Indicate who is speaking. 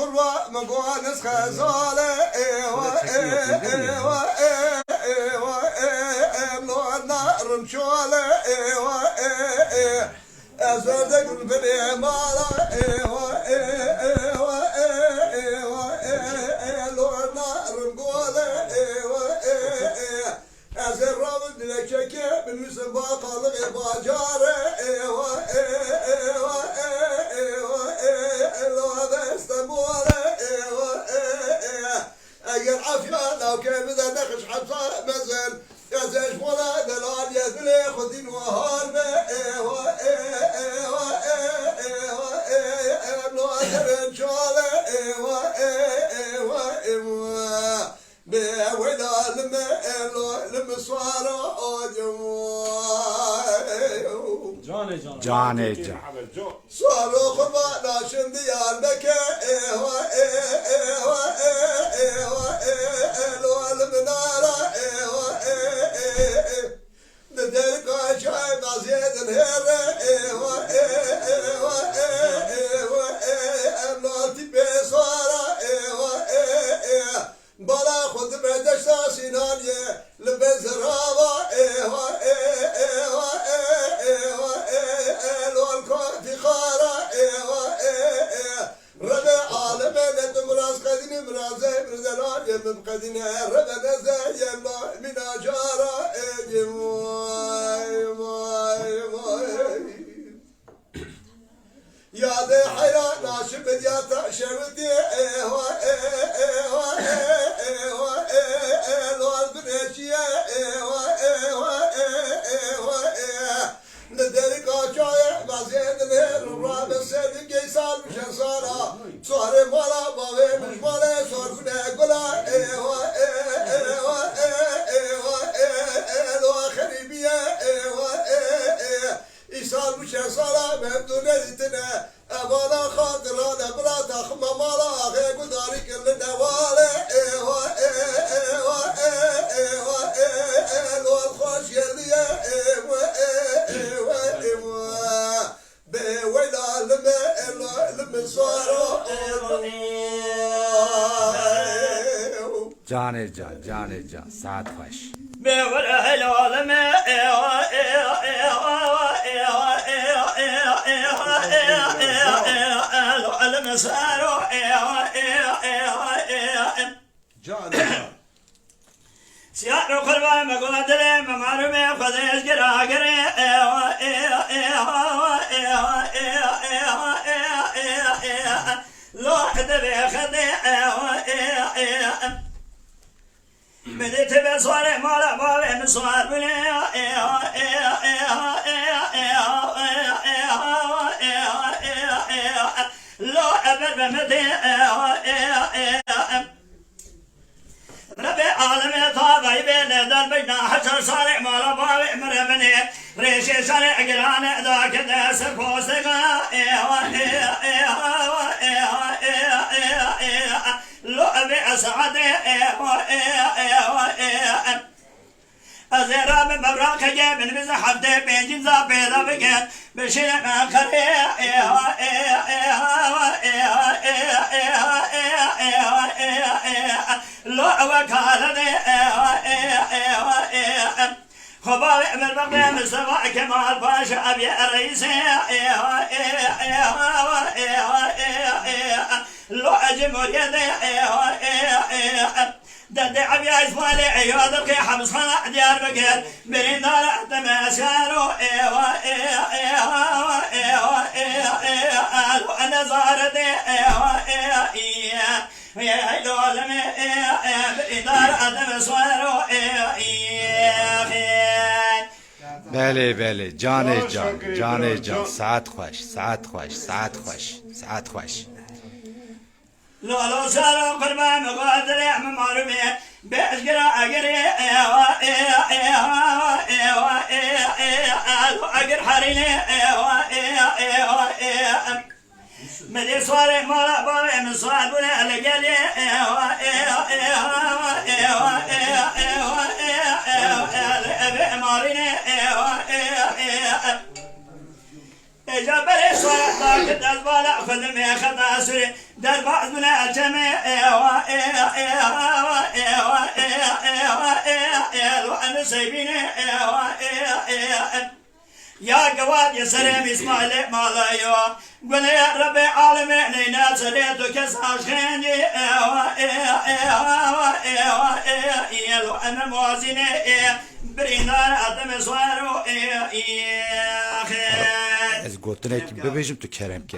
Speaker 1: خلوة مقوانس خزالة ايوه ايوه ايوه لو النار مشولة ايوه ايوه ازودك في الامارة ايوه ايوه ايوه لو النار مقولة ايوه ايوه ازر رابط لك شكي من سباق الغيبة جارة ايوه ايوه لو هذا استمولة ايوه اي العافية لو كان ذا نخش حبسة مزل يا زيش ولا دلال يا ذلي خذين وهاربة ايوه لو هذا رجالة ايوه بولا لما صاروا
Speaker 2: جاني
Speaker 1: صاروا خبانا شنديان بكى ايوه لو المنارة ايوه ندرك شايب عزيز الهرة ايوه لو تبي صارة ايوه بلا خذ بدشتا سنانية لبس رابا ايوه لو الكوفي خارة ايوه ربع عالمنا تمراس قدني مرازي برزلان يمم قدني ربع نزاي من أجارة يا ذي حيران ناشب يا تشودي ايوه لو البنيشية ايوه ندرك عجاية بعزين الهير الراب السيد قيسان مشان صارا صار مالا بابي مش مالا صار فينا قلا ايوه لو خريبية ايوه إيسان مشان صارا مهدون لتنا أبانا خاطرانا بلا تخم مالا أخي قداري كل نوالي ايوه لو الخوش يلي بويلا لما صاروا
Speaker 2: جاني ساعت خوش
Speaker 3: بولا العالم العالم صاروا سيارو قربا مقادر ممارمي خذيش قراقري لوحد بيخدي بديت بصوري مالا بابي مصور بني لو أبد بمدي ربي عالمي طابعي بين دل بجنا حشر صارع مالا بابي مرمني ريشي صارع قراني ذاك ذا سرفوسقا لو أبي أسعدي أزيرا من مبراك جيب من بزحفت بين جنزا بيضا بكين بشيء آخر لو وكالني خباوي من بقية مستوى كمال باشا أبي الرئيسي لو أجمل يدي دد عبي اسمالي عيادك حبس خنا ديار بقير بريندار تماشارو انا زارتي يا لولمي بريندار تماشارو
Speaker 2: بله جاني جان ساعت خوش
Speaker 3: لولو سالو قربان مقادر يا ممارمي بأشقرا أقري أقر حريني مدير صاري مالا بابي من صار بنا لقالي أبي ماريني جبل صار ضاقت أزبال خدمي خدا سري در بعضنا جميع وأنا سيبيني يا قواد يا سلام اسماعيل مالايو قل يا ربي عالمين ناس ريتك ساشخيني انا موازيني برينار ادم صارو
Speaker 2: Ez gotine bebejim tu keremke.